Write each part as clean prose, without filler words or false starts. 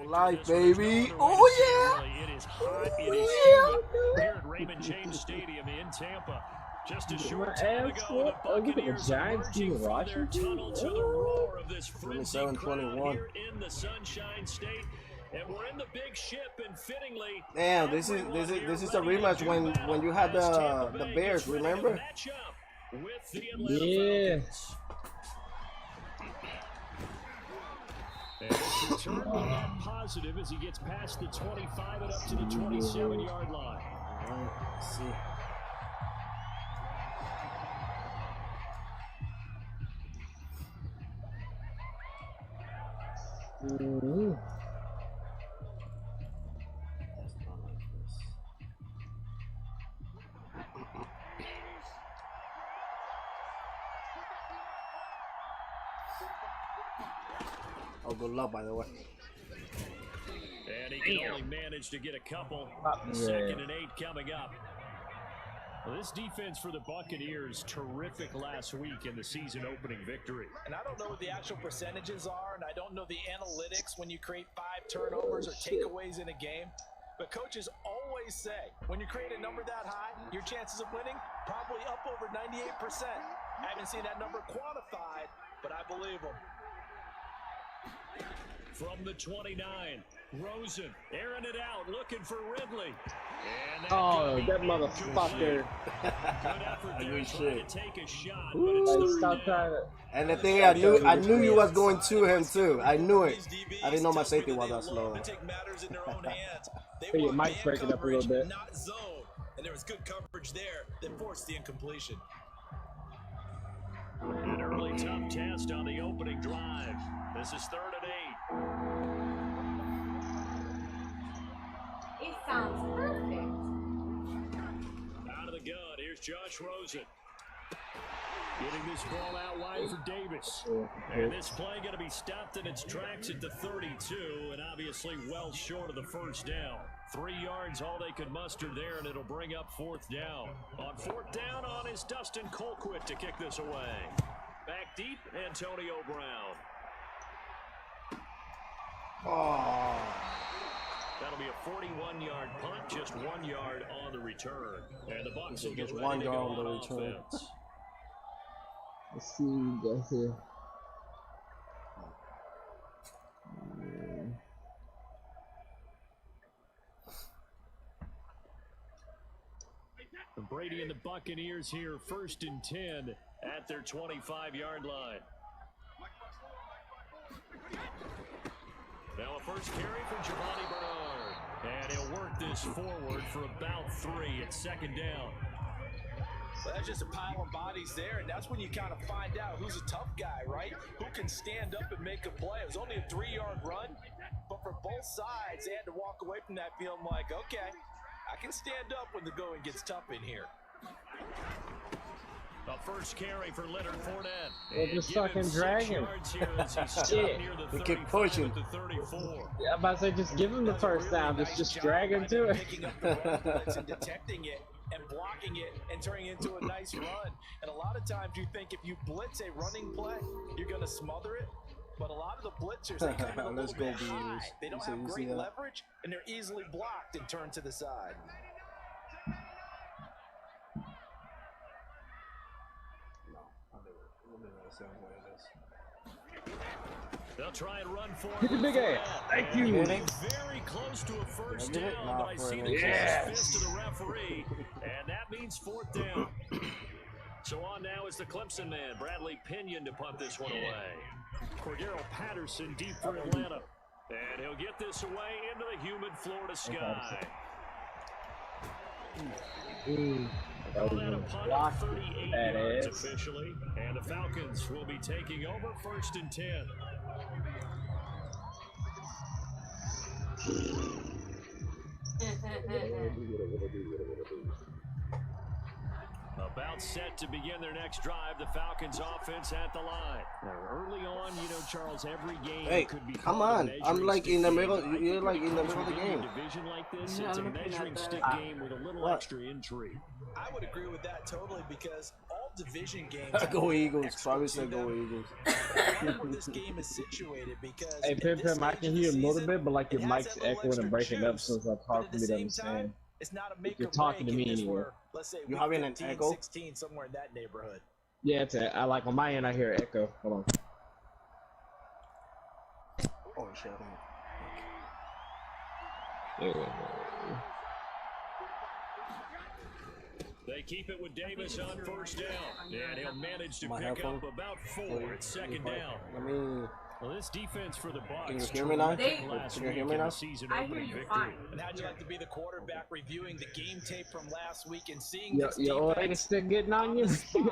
Life, baby. Oh, yeah. It is hot. It is humid here at Raymond James Stadium in Tampa. Just a short time ago, the Buccaneers emerging from their tunnel to the roar of this frenzied crowd here in the Sunshine State. And we're in the big ship, and fittingly, damn, this is a rematch when you had the Bears, remember? With the Atlanta Falcons. And his return will net positive as he gets past the 25 and up to the 27-yard line. Let's see. Oh, good luck, by the way. And he can only manage to get a couple. Second and 8 coming up. Well, this defense for the Buccaneers, terrific last week in the season opening victory. And I don't know what the actual percentages are, and I don't know the analytics when you create 5 turnovers or takeaways in a game. But coaches always say, when you create a number that high, your chances of winning probably up over 98%. I haven't seen that number quantified, but I believe them. From the 29, Rosen airing it out, looking for Ridley. Oh, that motherfucker. Good effort there, trying to take a shot, but Like, it's stop trying to. And the thing, I knew you was going to him too. I knew it. I didn't know my safety was that slow. Hey, your mic's breaking up a little bit. Not zone, and there was good coverage there that forced the incompletion. An early tough test on the opening drive. This is 3rd and 8. It sounds perfect. Out of the gun, here's Josh Rosen. Getting this ball out wide for Davis. And this play going to be stopped in its tracks at the 32, and obviously well short of the first down. 3 yards, all they could muster there, and it'll bring up 4th down. On 4th down is Dustin Colquitt to kick this away. Back deep, Antonio Brown. Oh. That'll be a 41-yard punt, just 1 yard on the return. And the Bucs will get Just ready 1 to yard go on the on return. offense. Let's see what we got here. Brady and the Buccaneers here, 1st and 10 at their 25-yard line. Now a first carry for Giovanni Bernard. And he'll work this forward for about 3 at 2nd down. Well, that's just a pile of bodies there, and that's when you kind of find out who's a tough guy, right? Who can stand up and make a play. It was only a 3-yard run, but for both sides, they had to walk away from that feeling like, okay, I can stand up when the going gets tough in here. The first carry for Leonard Fournette. Well, just fucking drag him. Shit. We keep pushing. Yeah, I'm about to say, just give him the first down. Just drag him to it. Picking up the run blitz and detecting it and blocking it and turning it into a nice run. And a lot of times you think if you blitz a running play, you're going to smother it. But a lot of the blitzers, they come in a little bit high. They don't have great leverage, and they're easily blocked and turned to the side. They'll try and run for Hit the big ass. Thank you. Very close to a first down, but I see the fist to the referee, and that means 4th down. So on now is the Clemson man, Bradley Pinion, to punt this one away. Cordero Patterson deep for Atlanta. And he'll get this away into the humid Florida sky. Call that a punt of 38 yards officially. And the Falcons will be taking over 1st and 10. A About set to begin their next drive. The Falcons offense at the line. Now, early on, you know, Charles, every game could be. Come on. I'm like in the middle. You're like in the middle of the game. Division like this, it's a measuring stick game with a little extra intrigue. I would agree with that totally because all division games. Go Eagles. Probably said go Eagles. Where this game is situated because. Hey, Pim, I can hear a little bit, but like your mic's echoing and breaking up, so it's hard for me to understand. It's not a make You're or talking to break me if this anyway. were, let's say, You having an 15, echo? 16, somewhere in that neighborhood. Yeah, it's I like on my end. I hear an echo. Hold on. Oh shit. They keep it with Davis on first down, and he'll manage to My pick headphone? up about 4 at second down. Let me. Well, this defense for the Bucs. Can you hear me now? last Can you hear week me in now? the season I hear opening you victory. fine. And how'd you like to be the quarterback reviewing the game tape from last week and seeing Your this old defense lady still getting on you?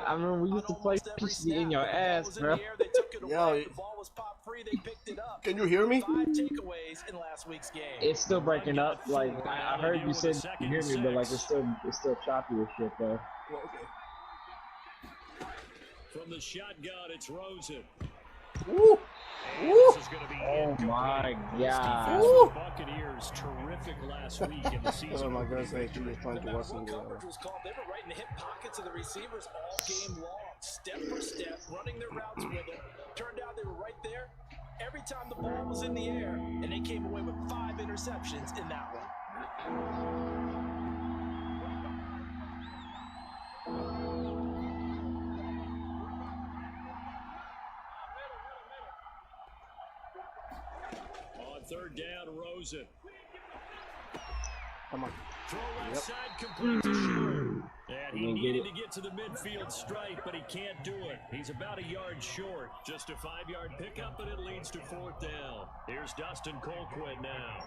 I remember we used to play PCD in your ass, bro. They took it Yo, away. The ball was pop free. They picked it up. Can you hear me? 5 takeaways in last week's game. It's still breaking up. Like I heard you said you hear me, but like it's still choppy as shit though. Well, okay. From the shotgun, it's Rosen. Woo! And Woo! this is going to be Oh incomplete. my This god. defense for the Buccaneers terrific last week in the season. Oh my opening God, say she victory. was trying to watch What the coverage was called? They were right in the hip pockets of the receivers all game long, step for step, running their routes with them. Turned out they were right there every time the ball was in the air, and they came away with 5 interceptions in that one. On third down, Rosen. Come on. Throw left side complete to Short. And he needed to get to the midfield stripe, but he can't do it. He's about a yard short. Just a 5-yard pickup, and it leads to fourth down. Here's Dustin Colquitt now,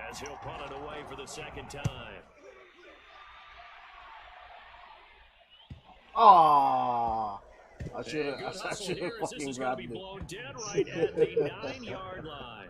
as he'll punt it away for the second time. Ah! I should And good have hustle here as this fucking is going to be grabbed it. blown dead right at the 9-yard line.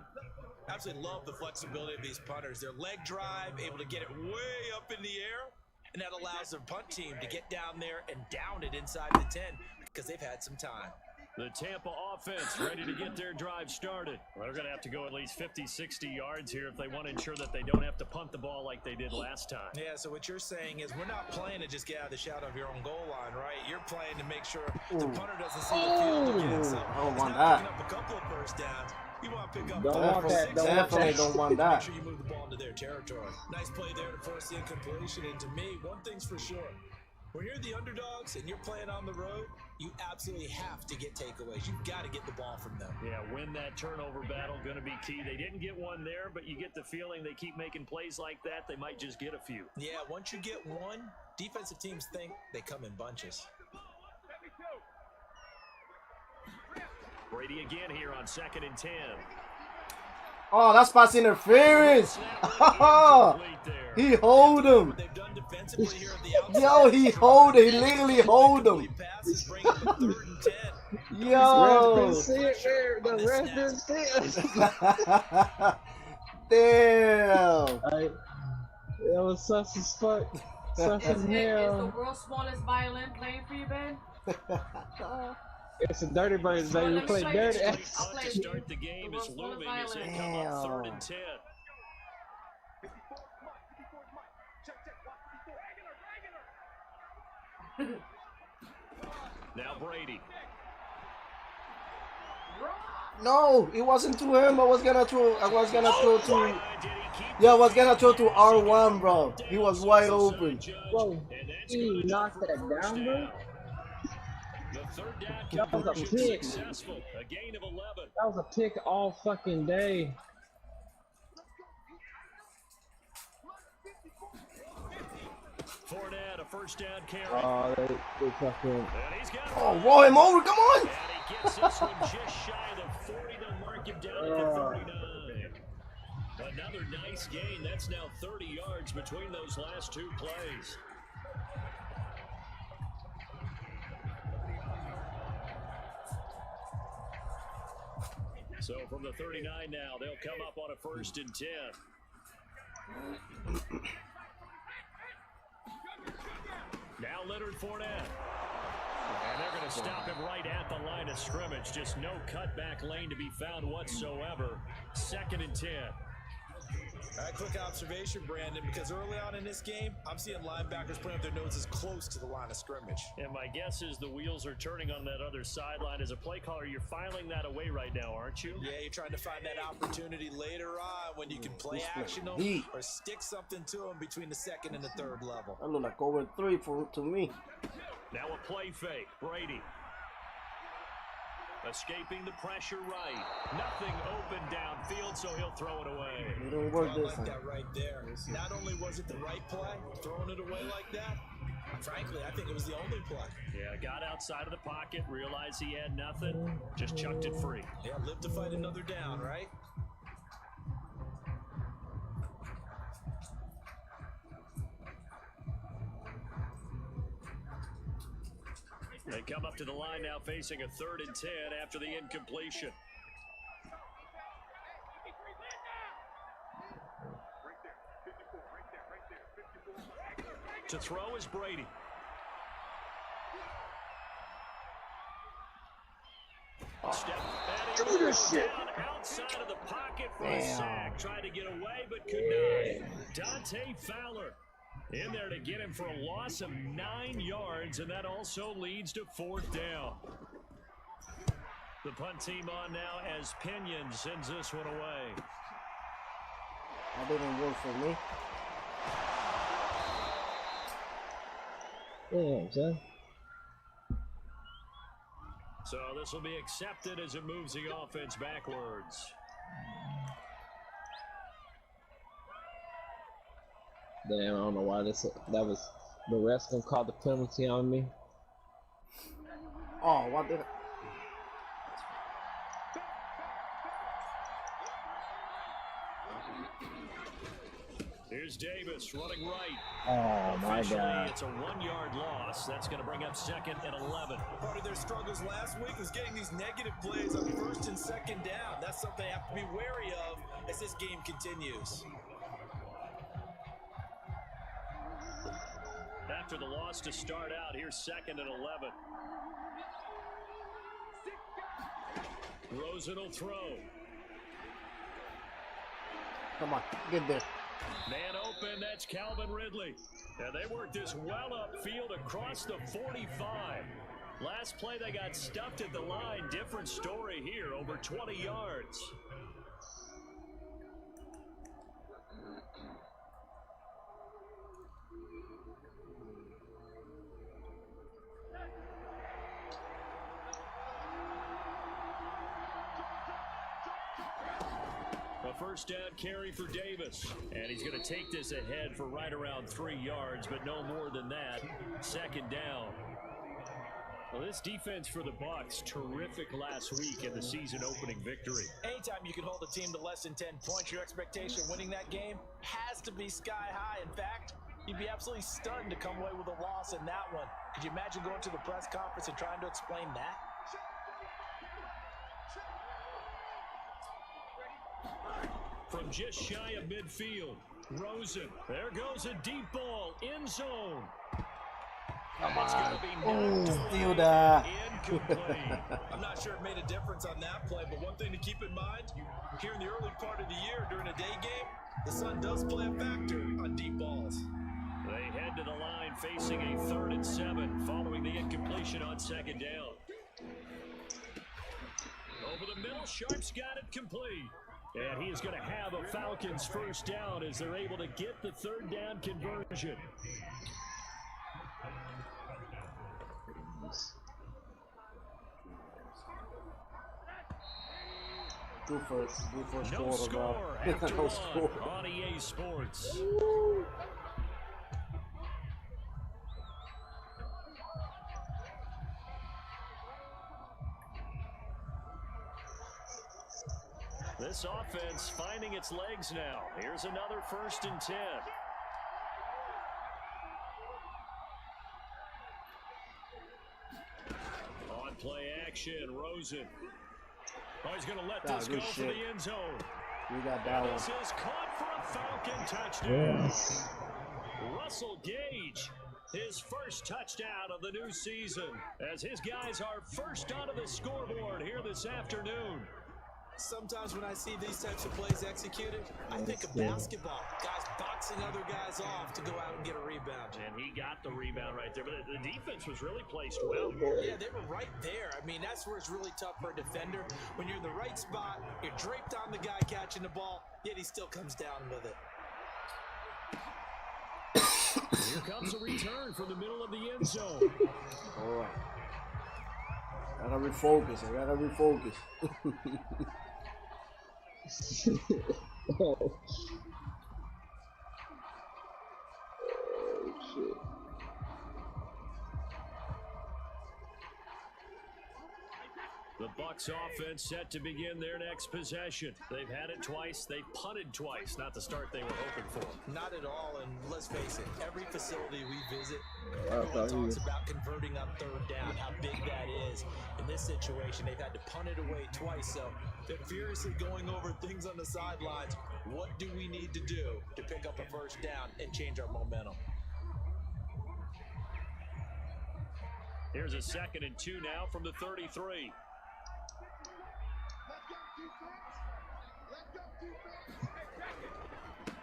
Absolutely love the flexibility of these punters. Their leg drive, able to get it way up in the air, and that allows their punt team to get down there and down it inside the 10 because they've had some time. The Tampa offense ready to get their drive started. Well, they're going to have to go at least 50, 60 yards here if they want to ensure that they don't have to punt the ball like they did last time. Yeah, so what you're saying is we're not playing to just get out of the shadow of your own goal line, right? You're playing to make sure the punter doesn't see the field again. So I don't it's want not that. picking up a couple of first downs. You want to pick up Don't five want or that, six. don't want Definitely that. don't want Make that. sure you move the ball into their territory. Nice play there to force the incompletion. And to me, one thing's for sure. When you're the underdogs and you're playing on the road, you absolutely have to get takeaways. You've got to get the ball from them. Yeah, win that turnover battle, going to be key. They didn't get one there, but you get the feeling they keep making plays like that, they might just get a few. Yeah, once you get one, defensive teams think they come in bunches. Brady again here on 2nd and 10. Oh, that's pass interference. He hold him. What they've done defensively here at the outside. Yo, he hold him. He literally hold him. Passes bring up a 3rd and 10. Yo. See it there. The rest didn't see it. Damn. It was sus as fuck. Sus as Is the hell. world's smallest violin playing for you, Ben? It's a dirty bird, baby. We play dirty. Punt to start the game is looming as they come up 3rd and 10. Now Brady. No, it wasn't to him. I was gonna throw to. Yeah, I was gonna throw to R1, bro. He was wide open. Whoa, he knocked that down, bro. The third down That was a conversion pick. successful. A gain of 11. That was a pick all fucking day. Fournette, a first down carry. Oh, they fucking. And he's got Oh, roll him over. Come on. And he gets this one just shy of the 40. They'll mark him down at the 39. Another nice gain. That's now 30 yards between those last 2 plays. So from the 39 now, they'll come up on a 1st and 10. Now Leonard Fournette. And they're going to stop him right at the line of scrimmage. Just no cutback lane to be found whatsoever. 2nd and 10. All right, quick observation, Brandon, because early on in this game, I'm seeing linebackers putting up their noses close to the line of scrimmage. And my guess is the wheels are turning on that other sideline. As a play caller, you're filing that away right now, aren't you? Yeah, you're trying to find that opportunity later on when you can play action them or stick something to them between the 2nd and the 3rd level. I look like over 3 to me. Now a play fake. Brady. Escaping the pressure right. Nothing open downfield, so he'll throw it away. It don't work this I like that right there. Not only was it the right play, throwing it away like that, frankly, I think it was the only play. Yeah, got outside of the pocket, realized he had nothing, just chucked it free. Yeah, live to fight another down, right? They come up to the line now facing a 3rd and 10 after the incompletion. To throw is Brady. Step Look at this shit. outside of the pocket for a sack. Tried to get away but could not. Dante Fowler in there to get him for a loss of 9 yards, and that also leads to 4th down. The punt team on now as Pinion sends this one away. That didn't work for me. Damn, son. So this will be accepted as it moves the offense backwards. Damn, I don't know why that was the rest of them called the penalty on me. Oh, what did Here's Davis running right. Oh my Officially, God. it's a 1-yard loss. That's going to bring up 2nd and 11. Part of their struggles last week was getting these negative plays on 1st and 2nd down. That's something they have to be wary of as this game continues. After the loss to start out, here's 2nd and 11. Rosen will throw. Come on, get there. Man open, that's Calvin Ridley. And they worked this well upfield across the 45. Last play they got stuffed at the line. Different story here, over 20 yards. A 1st down carry for Davis. And he's going to take this ahead for right around 3 yards, but no more than that. 2nd down. Well, this defense for the Bucs, terrific last week in the season opening victory. Anytime you can hold a team to less than 10 points, your expectation of winning that game has to be sky high. In fact, you'd be absolutely stunned to come away with a loss in that one. Could you imagine going to the press conference and trying to explain that? From just shy of midfield, Rosen. There goes a deep ball, end zone. Come It's on. going to be Oh, still that. incomplete. I'm not sure it made a difference on that play, but one thing to keep in mind, here in the early part of the year during a day game, the sun does play a factor on deep balls. They head to the line facing a 3rd and 7 following the incompletion on 2nd down. Over the middle, Sharp's got it complete. And he is going to have a Falcons 1st down as they're able to get the 3rd down conversion. Go for No score, score bro. after No one score. on EA Sports. This offense finding its legs now. Here's another 1st and 10. On play action, Rosen. Oh, he's going to let this go good for shit. the end zone. We got that one. This is caught for a Falcon touchdown. Russell Gage his first touchdown of the new season, as his guys are first onto the scoreboard here this afternoon. Sometimes when I see these types of plays executed, I think of basketball. Guys boxing other guys off to go out and get a rebound. And he got the rebound right there, but the defense was really placed well. Yeah, they were right there. I mean, that's where it's really tough for a defender. When you're in the right spot, you're draped on the guy catching the ball, yet he still comes down with it. Here comes a return from the middle of the end zone. All right. Gotta refocus. I gotta refocus. Oh. Shit. The Bucs offense set to begin their next possession. They've had it twice. They've punted twice. Not the start they were hoping for. Not at all, and let's face it, every facility we visit, Wow, everyone talks about converting on third down, how big that is. In this situation, they've had to punt it away twice, so they're furiously going over things on the sidelines. What do we need to do to pick up a first down and change our momentum? Here's a 2nd and 2 now from the 33.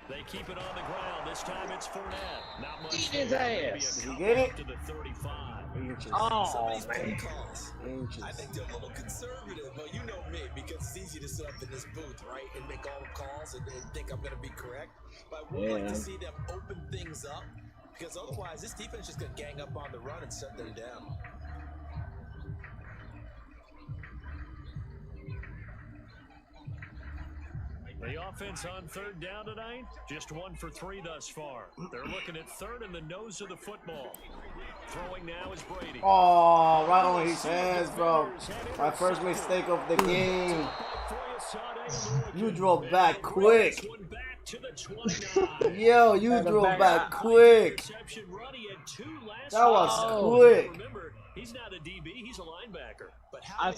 They keep it on the ground. This time it's Fournette. Not much. His ass. Did you get it? To the 35. Inches. Oh, These play calls, Inches. I think they're a little conservative, but you know me, because it's easy to sit up in this booth, right, and make all the calls and think I'm going to be correct. But I would like to see them open things up, because otherwise this defense is just going to gang up on the run and shut them down. The offense on 3rd down tonight, just 1 for 3 thus far. They're looking at 3rd in the nose of the football. Throwing now is Brady. Oh, right on his hands, bro. My first mistake of the game. You drove back quick. Yo, you drove back quick. That was quick. Remember, he's not a DB, he's a linebacker. I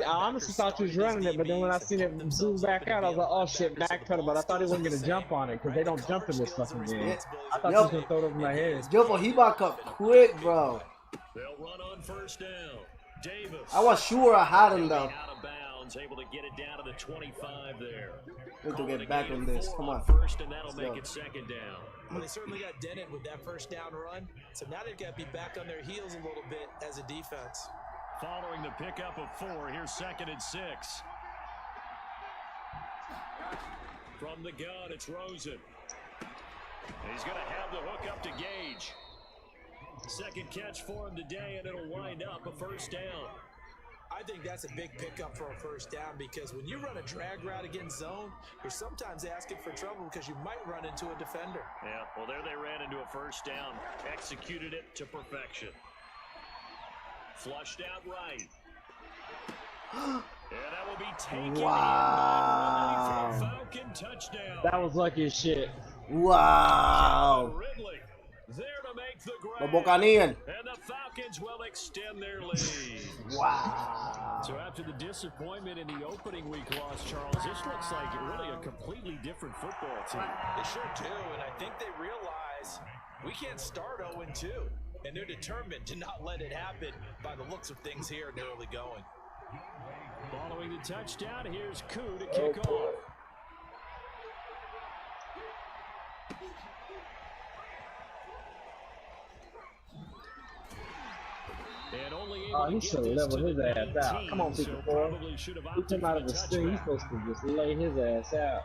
honestly thought he was running it, but then when I seen it zoom back out, I was like, oh shit, backpedal. But I thought he wasn't gonna jump on it because they don't jump in this fucking game. I thought he was gonna throw it over my head. Yo, but he back up quick, bro. They'll run on 1st down. Davis. I was sure I had him though. Out of bounds, able to get it down to the 25 there. Need to get back on this. Come on. 1st, and that'll make it 2nd down. Well, they certainly got dented with that 1st down run, so now they've got to be back on their heels a little bit as a defense. Following the pickup of 4, here's 2nd and 6. From the gun, it's Rosen. He's going to have the hook up to Gage. 2nd catch for him today, and it'll wind up a 1st down. I think that's a big pickup for a 1st down, because when you run a drag route against zone, you're sometimes asking for trouble because you might run into a defender. Yeah, well, there they ran into a 1st down. Executed it to perfection. Flushed out right. And that will be taken Wow. in for a Falcon touchdown. That was lucky as shit. Wow. Ridley there to make the grab. Bocanian. And the Falcons will extend their lead. Wow. So after the disappointment in the opening week loss, Charles, this looks like really a completely different football team. They sure do, and I think they realize we can't start 0-2. And they're determined to not let it happen by the looks of things here in the early going. Following the touchdown, here's Koo to kick off. And only able He to should have get this leveled to his the ass out. 19, Come on, so people. probably should have He opted came out for of the the string. He's touchback. supposed to just lay his ass out.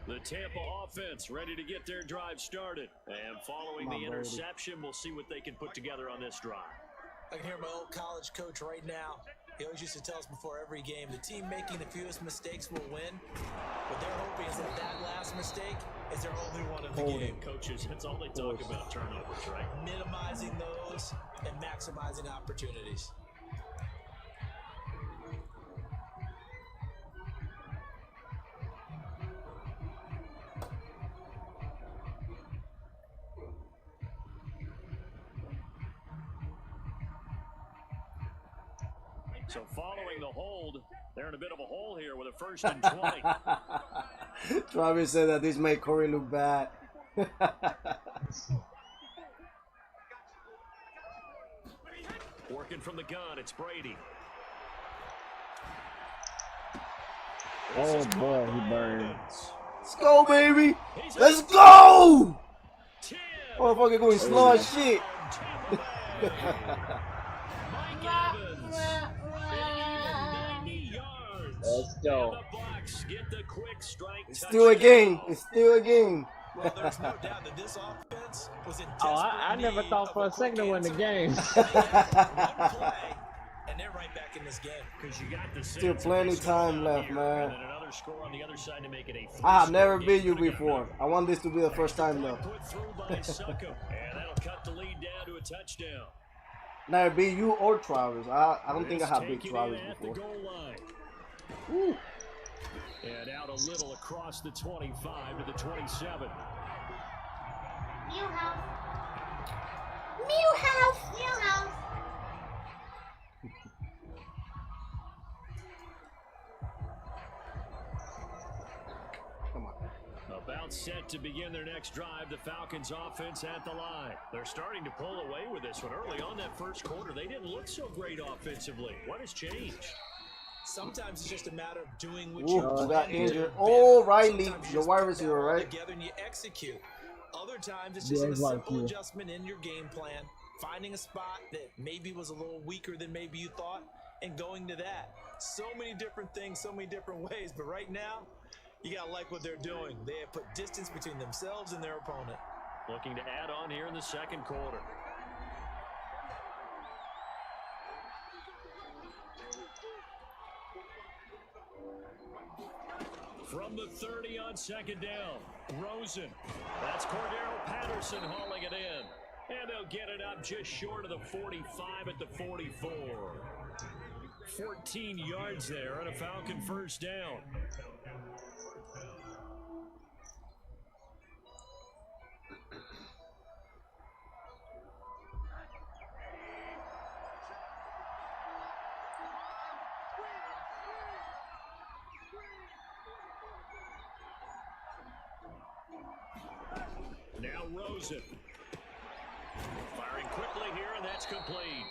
The Tampa offense ready to get their drive started. And following the interception, we'll see what they can put together on this drive. I can hear my old college coach right now. He always used to tell us before every game, the team making the fewest mistakes will win. What they're hoping is that last mistake is their only one in the game. Coaches, that's all they talk about, turnovers, right? Minimizing those and maximizing opportunities. So following the hold, They're in a bit of a hole here with a 1st and 20. Travis said that this made Corey look bad. Working from the gun, it's Brady. Oh boy, he burned. Let's go, baby. Let's go. Motherfucker going slow as shit. Let's go. It's still a game. It's still a game. Well, there's no doubt that this offense was in Oh, I never thought for a second to win the game. One play, and they're right back in this game. Because you got the Still plenty time left, man. And another score on the other side to make it a I have never beat you before. I want this to be the first time though. put through by Succo, and that'll cut the lead down to a touchdown. Never beat you or Travis. I don't think I have beat Travis before. Ooh. And out a little across the 25 to the 27. Millhouse. Millhouse. Millhouse. Come on. About set to begin their next drive, the Falcons offense at the line. They're starting to pull away with this one. Early on that first quarter, they didn't look so great offensively. What has changed? Sometimes it's just a matter of doing what Ooh, you got injured. Oh, Riley, your wide receiver, right? Together and you execute. Other times it's just a simple adjustment in your game plan, finding a spot that maybe was a little weaker than maybe you thought, and going to that. So many different things, so many different ways, but right now, you gotta like what they're doing. They have put distance between themselves and their opponent. Looking to add on here in the second quarter. From the 30 on second down, Rosen. That's Cordero Patterson hauling it in. And they'll get it up just short of the 45 at the 44. 14 yards there and a Falcon first down. Now Rosen. Firing quickly here, and that's complete.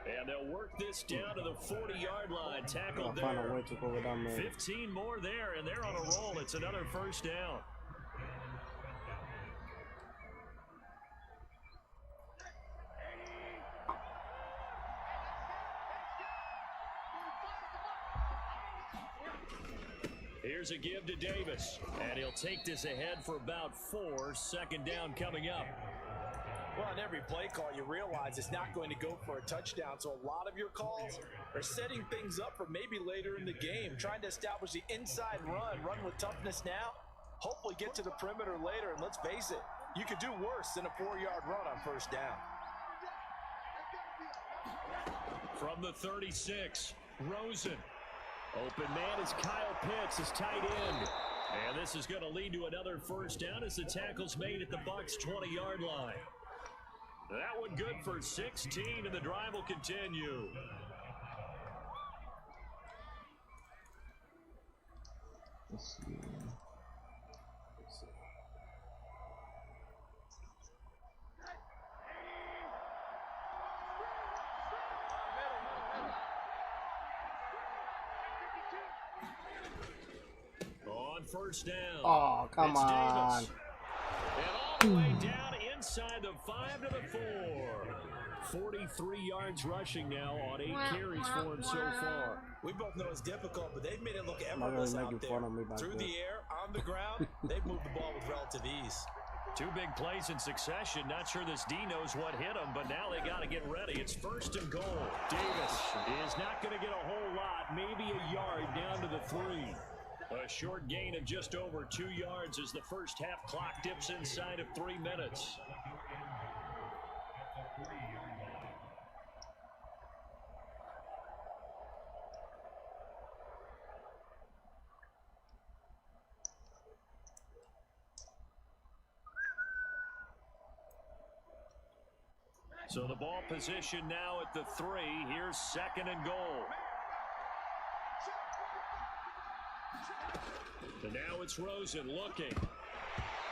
And they'll work this down to the 40-yard line. Tackled there. 15 more there, and they're on a roll. It's another first down. Here's a give to Davis, and he'll take this ahead for about 4. Second down coming up. Well, on every play call, you realize it's not going to go for a touchdown, so a lot of your calls are setting things up for maybe later in the game, trying to establish the inside run with toughness now, hopefully get to the perimeter later, and let's face it, you could do worse than a 4-yard run on first down. From the 36, Rosen. Open man is Kyle Pitts, his tight end. And this is going to lead to another first down as the tackle's made at the Bucs' 20-yard line. That one good for 16, and the drive will continue. Let's see. On first down. Oh, come on. Davis. And all the way down inside the 5 to the 4. 43 yards rushing now on 8 carries for him so far. We both know it's difficult, but they've made it look effortless out there. Through the air, on the ground, they've moved the ball with relative ease. 2 big plays in succession. Not sure this D knows what hit him, but now they got to get ready. It's first and goal. Davis is not going to get a whole lot, maybe a yard down to the 3. A short gain of just over 2 yards as the first half clock dips inside of 3 minutes. So the ball position now at the 3. Here's second and goal. And now it's Rosen looking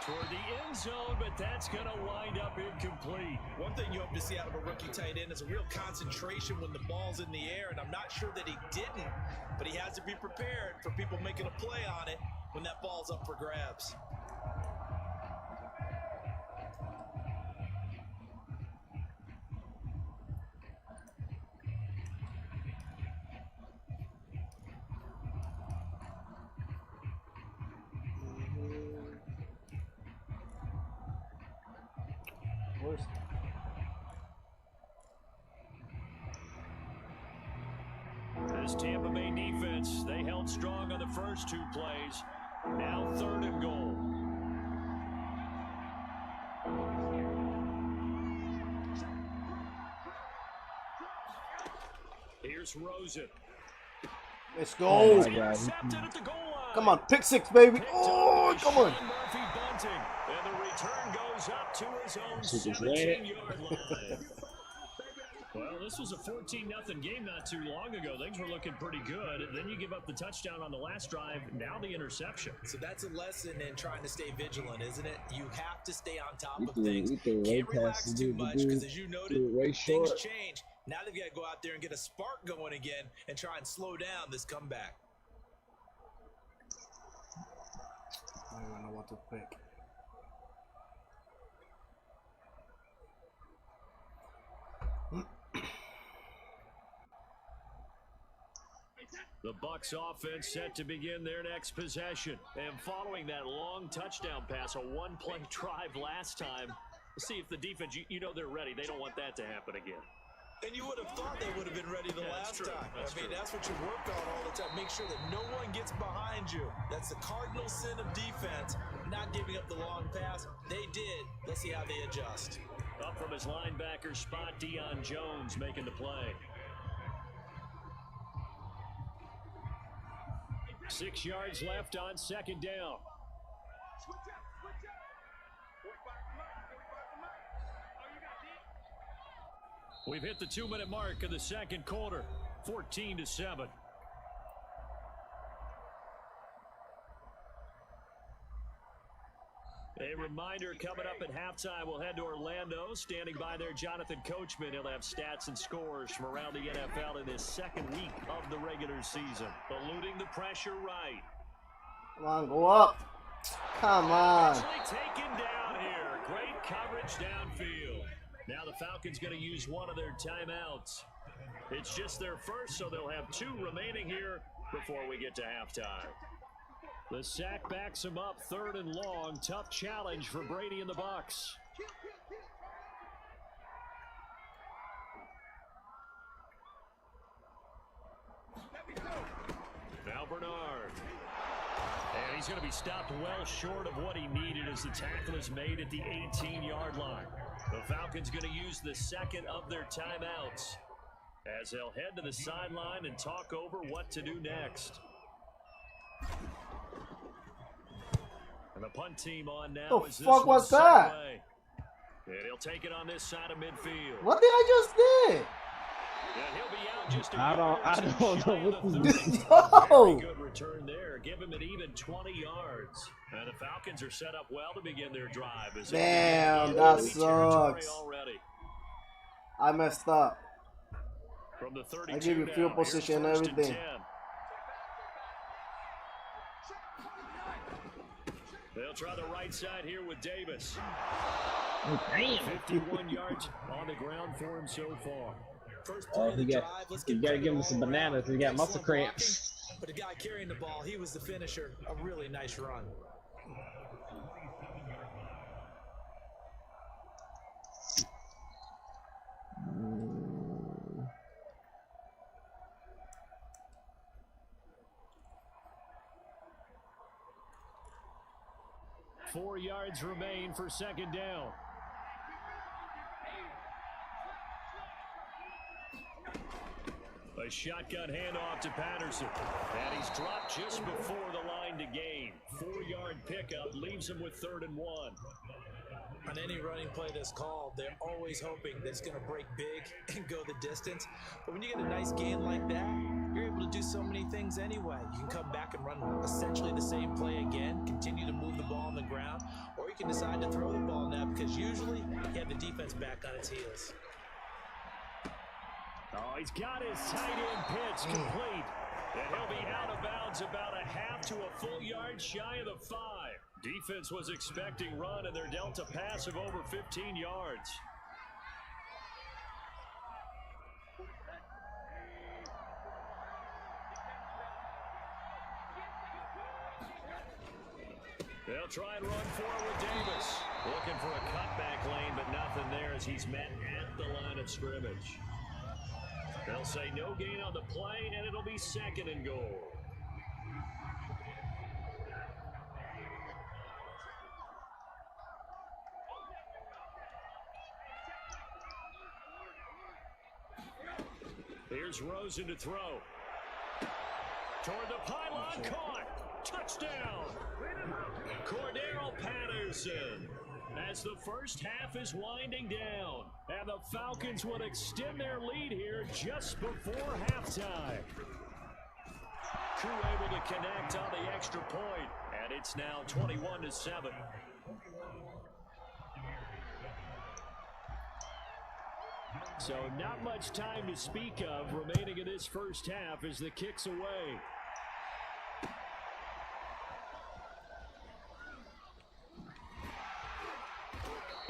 toward the end zone, but that's going to wind up incomplete. One thing you hope to see out of a rookie tight end is a real concentration when the ball's in the air, and I'm not sure that he didn't, but he has to be prepared for people making a play on it when that ball's up for grabs. This Tampa Bay defense, they held strong on the first 2 plays. Now 3rd and goal. Here's Rosen. Let's go. Oh my God. Come on, pick 6, baby. Oh, come on. And the return goes up to his own 17-yard line. Well, this was a 14-0 game not too long ago. Things were looking pretty good. Then you give up the touchdown on the last drive, now the interception. So that's a lesson in trying to stay vigilant, isn't it? You have to stay on top of things. Can't relax too much because, as you noted, things change. Now they've got to go out there and get a spark going again and try and slow down this comeback. I don't know what to pick. The Bucs offense set to begin their next possession. And following that long touchdown pass, a 1-play drive last time, see if the defense, you know they're ready. They don't want that to happen again. And you would have thought they would have been ready the last time. That's what you work on all the time. Make sure that no one gets behind you. That's the cardinal sin of defense, not giving up the long pass. They did. Let's see how they adjust. Up from his linebacker spot, Deion Jones making the play. 6 yards left on 2nd down. We've hit the 2-minute mark of the 2nd quarter, 14-7. A reminder coming up at halftime, we'll head to Orlando. Standing by there, Jonathan Coachman. He'll have stats and scores from around the NFL in his 2nd week of the regular season. Eluding the pressure right. Come on, go up. Come on. Eventually taken down here. Great coverage downfield. Now the Falcons going to use one of their timeouts. It's just their first, so they'll have 2 remaining here before we get to halftime. The sack backs him up, 3rd and long. Tough challenge for Brady and the Bucs. Now Bernard. And he's going to be stopped well short of what he needed as the tackle is made at the 18-yard line. The Falcons going to use the 2nd of their timeouts as they'll head to the sideline and talk over what to do next. And the punt team on now. The fuck was that? And he'll take it on this side of midfield. What did I just do? Yeah, he'll be out just a I don't know what this is. Very good return there. Give him an even 20 yards. And the Falcons are set up well to begin their drive. Damn, that sucks. I messed up. From the 32 I give you field position and everything. They'll try the right side here with Davis. Damn. 51 yards on the ground for him so far. You gotta give him some bananas. He got muscle cramps. But the guy carrying the ball, he was the finisher. A really nice run. Four yards remain for 2nd down. A shotgun handoff to Patterson. And he's dropped just before the line to gain. 4-yard pickup leaves him with 3rd and 1. On any running play that's called, they're always hoping that it's going to break big and go the distance. But when you get a nice gain like that, you're able to do so many things anyway. You can come back and run essentially the same play again, continue to move the ball on the ground, or you can decide to throw the ball now because usually you have the defense back on its heels. Oh, he's got his tight end pitch complete. And he'll be out of bounds about a half to a full yard shy of the 5. Defense was expecting run, and they're dealt a pass of over 15 yards. They'll try and run forward with Davis. Looking for a cutback lane, but nothing there as he's met at the line of scrimmage. They'll say no gain on the play, and it'll be 2nd and goal. Here's Rosen to throw. Toward the pylon, caught. Touchdown. Cordero Patterson. As the first half is winding down, and the Falcons would extend their lead here just before halftime. Crew able to connect on the extra point, and it's now 21-7. So not much time to speak of remaining in this first half as the kick's away.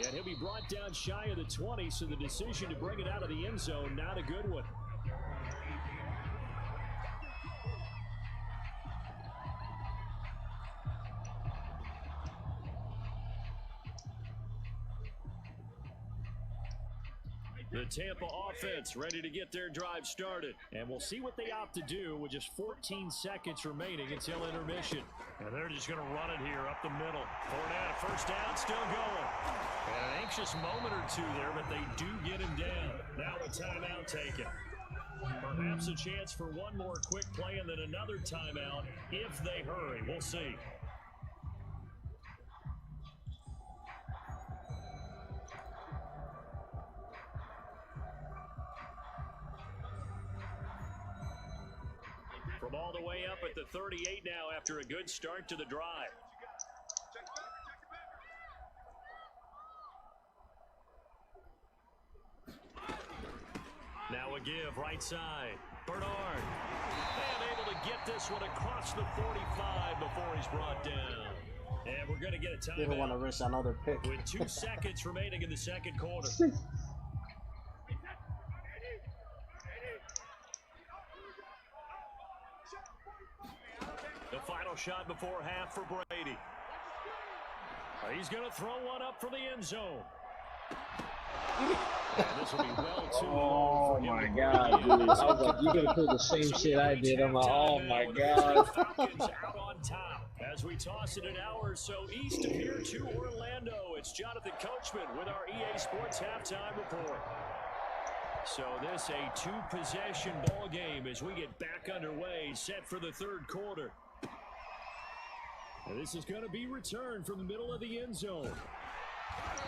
And he'll be brought down shy of the 20, so the decision to bring it out of the end zone, not a good one. The Tampa offense ready to get their drive started. And we'll see what they opt to do with just 14 seconds remaining until intermission. And they're just going to run it here up the middle. Fournette, first down, still going. And an anxious moment or two there, but they do get him down. Now a timeout taken. Perhaps a chance for one more quick play and then another timeout if they hurry. We'll see. From all the way up at the 38 now after a good start to the drive. Now a give right side. Bernard. And able to get this one across the 45 before he's brought down. And we're going to get a timeout. Didn't want to risk another pick. With 2 seconds remaining in the second quarter. The final shot before half for Brady. He's going to throw one up for the end zone. This will be well too oh my God, dude. I was like, you're going to pull the same shit I did. I'm like, oh my God. Falcons out on top. As we toss it an hour or so east of here to Orlando, it's Jonathan Coachman with our EA Sports halftime report. So this a 2-possession ball game as we get back underway, set for the third quarter. And this is going to be returned from the middle of the end zone.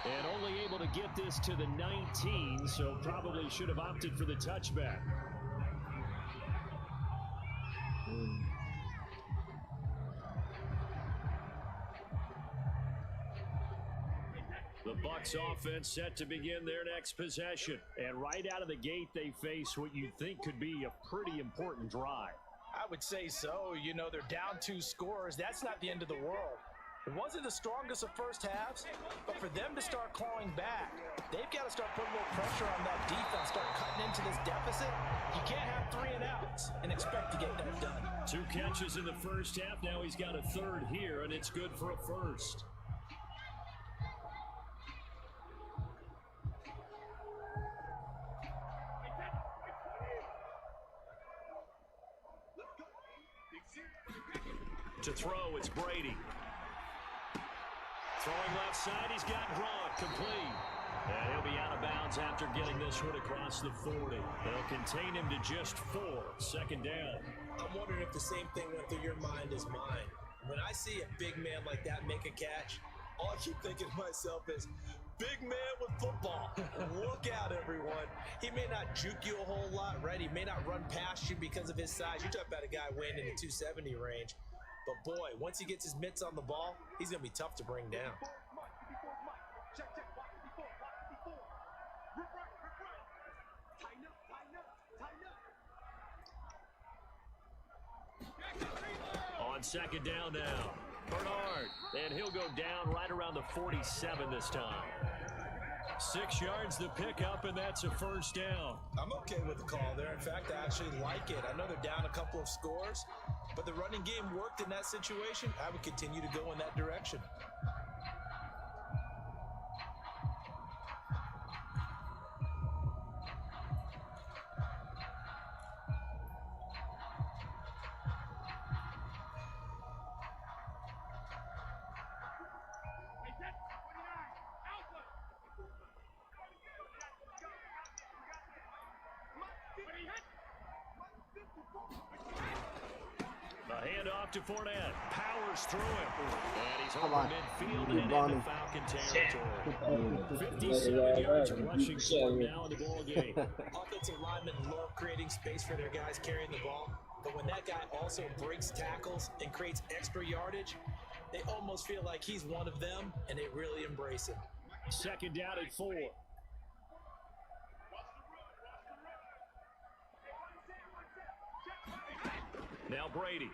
And only able to get this to the 19, so probably should have opted for the touchback. The Bucs offense set to begin their next possession. And right out of the gate, they face what you think could be a pretty important drive. I would say so. You know, they're down 2 scores. That's not the end of the world. It wasn't the strongest of first halves, but for them to start clawing back, they've got to start putting a little pressure on that defense, start cutting into this deficit. You can't have 3 and outs and expect to get that done. 2 catches in the first half. Now he's got a third here, and it's good for a first. To throw, it's Brady. Throwing left side, he's got Gronk complete. And he'll be out of bounds after getting this one across the 40. They'll contain him to just 4. Second down. I'm wondering if the same thing went through your mind as mine. When I see a big man like that make a catch, all I keep thinking to myself is, big man with football. Look out, everyone. He may not juke you a whole lot, right? He may not run past you because of his size. You're talking about a guy weighing in the 270 range. But boy, once he gets his mitts on the ball, he's going to be tough to bring down. On second down now, Bernard, and he'll go down right around the 47 this time. 6 yards to pick up, and that's a first down. I'm okay with the call there. In fact, I actually like it. I know they're down a couple of scores, but the running game worked in that situation. I would continue to go in that direction. To Fournette, powers through it, and he's Come over on. midfield and into Falcon territory. 57 yards of rushing for him now in the ball game. Offensive linemen love creating space for their guys carrying the ball, but when that guy also breaks tackles and creates extra yardage, they almost feel like he's one of them, and they really embrace him. Second down and 4. Now Brady.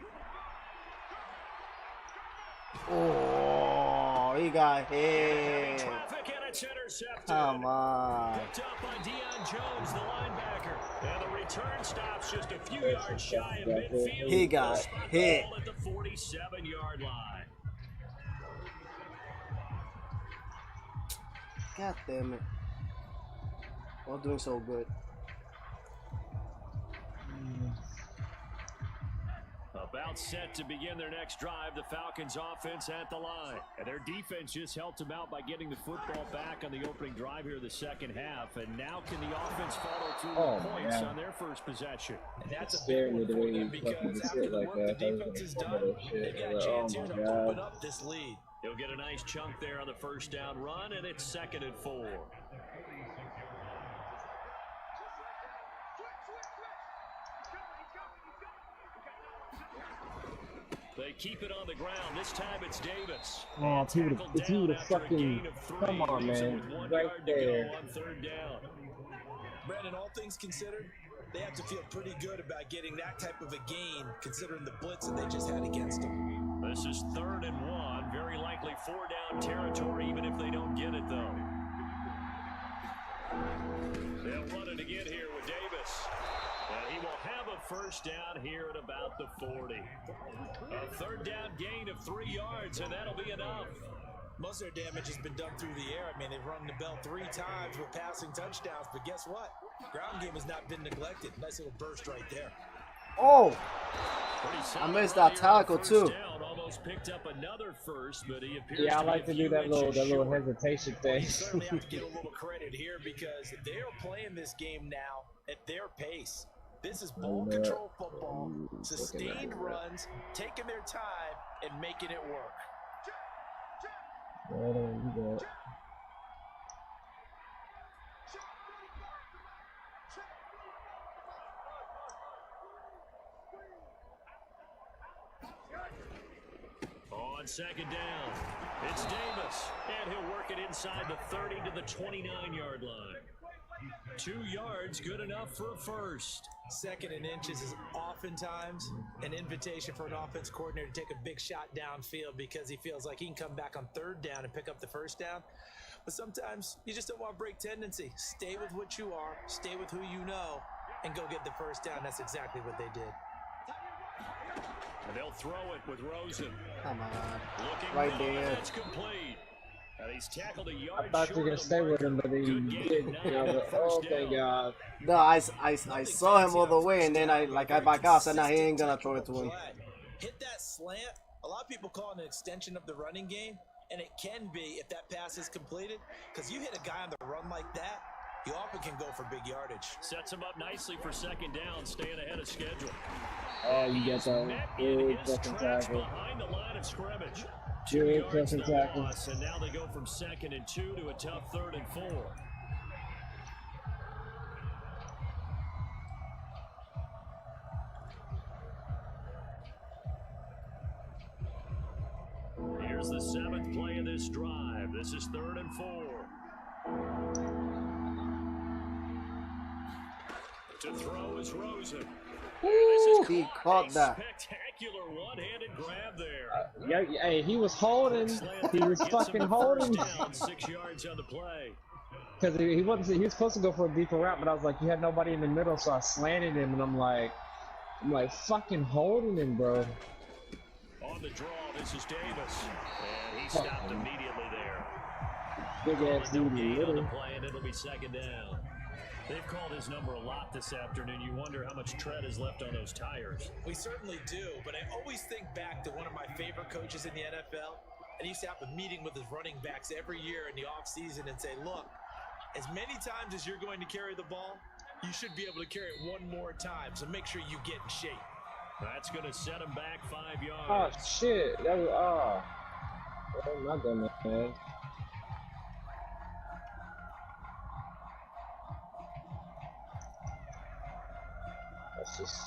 Oh, he got hit. Traffic and it's intercepted. Come on. Picked up by Deion Jones, the linebacker. And the return stops just a few yards shy of midfield. He got hit. At the 47-yard line. God damn it. We're doing so good. About set to begin their next drive, the Falcons offense at the line. And their defense just helped them out by getting the football back on the opening drive here in the second half. And now can the offense follow through with points on their first possession? And that's a big one for them because after the work the defense has done, they've got a chance here to open up this lead. He'll get a nice chunk there on the first down run, and it's 2nd and 4. They keep it on the ground. This time it's Davis. Oh, if he would have fucking, come on, man, right there. On 3rd down. Brandon, all things considered, they have to feel pretty good about getting that type of a gain, considering the blitz that they just had against them. This is 3rd and 1. Very likely 4-down territory, even if they don't get it, though. They'll run it again here with Davis. And he will have a first down here at about the 40. A 3rd down gain of 3 yards, and that'll be enough. Most of their damage has been done through the air. I mean, they've rung the bell 3 times with passing touchdowns, but guess what? Ground game has not been neglected. Nice little burst right there. Oh! I missed that tackle too. Down, almost picked up another first, but he appears Yeah, I like to do that little hesitation thing. You certainly have to get a little credit here because they're playing this game now at their pace. This is ball control football, sustained runs, taking their time and making it work. On 2nd down, it's Davis, and he'll work it inside the 30 to the 29-yard line. 2 yards, good enough for a first. 2nd and inches is oftentimes an invitation for an offense coordinator to take a big shot downfield because he feels like he can come back on 3rd down and pick up the first down. But sometimes you just don't want to break tendency. Stay with what you are, stay with who you know, and go get the first down. That's exactly what they did. And they'll throw it with Rosen. Come on. Looking Right good, there. that's complete. And he's tackled a yard I thought you were going to stay with him, but he didn't. Oh, thank God. No, I saw him all the way, and then I back out, so now he ain't gonna throw it to him. Hit that slant. A lot of people call it an extension of the running game, and it can be if that pass is completed, because you hit a guy on the run like that, you often can go for big yardage. Sets him up nicely for 2nd down, staying ahead of schedule. Oh, you get that. Good His fucking tracks tackle. behind the line of scrimmage. 2 Good yards pressing the tackle. loss, and now they go from 2nd and 2 to a tough 3rd and 4. Here's the 7th play of this drive. This is 3rd and 4. To throw is Rosen. Ooh, he caught that. Spectacular one-handed grab there. Yeah, hey, he was holding. He was fucking holding. Down, 6 yards on the play. Because he wasn't. He was supposed to go for a deeper route, but I was like, he had nobody in the middle, so I slanted him, and I'm like fucking holding him, bro. On the draw, this is Davis, and he stopped immediately there. Big ass dude in the On middle. the play, and it'll be 2nd down. They've called his number a lot this afternoon. You wonder how much tread is left on those tires. We certainly do, but I always think back to one of my favorite coaches in the NFL, and he used to have a meeting with his running backs every year in the offseason and say, look, as many times as you're going to carry the ball, you should be able to carry it one more time, so make sure you get in shape. That's going to set him back 5 yards. Oh shit! That was oh my goodness, man. That's just.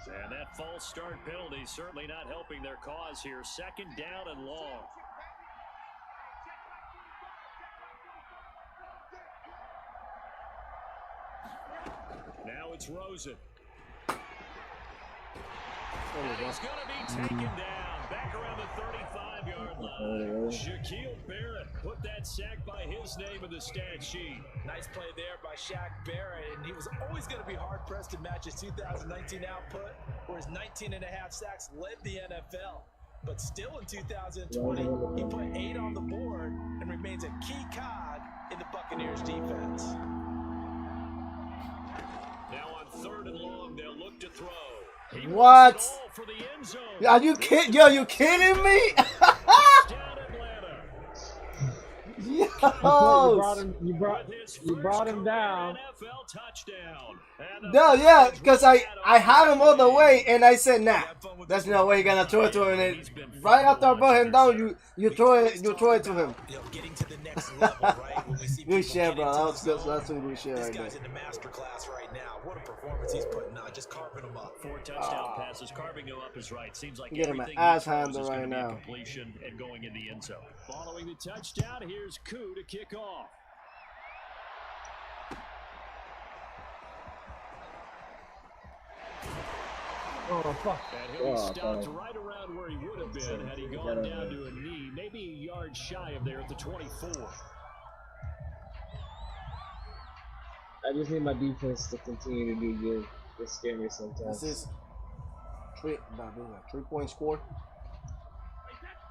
And that false start penalty certainly not helping their cause here. 2nd down and long. Now it's Rosen. And he's going to be taken down. Back around the 35-yard line. Shaquille Barrett put that sack by his name in the stat sheet. Nice play there by Shaq Barrett, and he was always going to be hard-pressed to match his 2019 output, where his 19.5 sacks led the NFL. But still in 2020, he put 8 on the board and remains a key cog in the Buccaneers defense. Now on 3rd and long, they'll look to throw. What? Are you kidding? Yo, you kidding me? Yo! You brought him down. No, yeah, because I had him all the way, and I said, nah, that's no way you're gonna throw it to him. And right after I brought him down, you throw it to him. Getting to the next level, right? When we see good shit, bro. That's some good shit this right guy's there. in the master class right now. What a performance he's putting on, just carving them up. 4 touchdown passes, carving him up is right. Seems like Get him an everything ass he throws handle is right going to be a now. completion and going in the end zone. Following the touchdown, here's Koo to kick off. Oh fuck! And he'll be stopped right around where he would have been had he gone down to a knee, maybe a yard shy of there at the 24. I just need my defense to continue to do good. They scare me sometimes. This is 3-point score.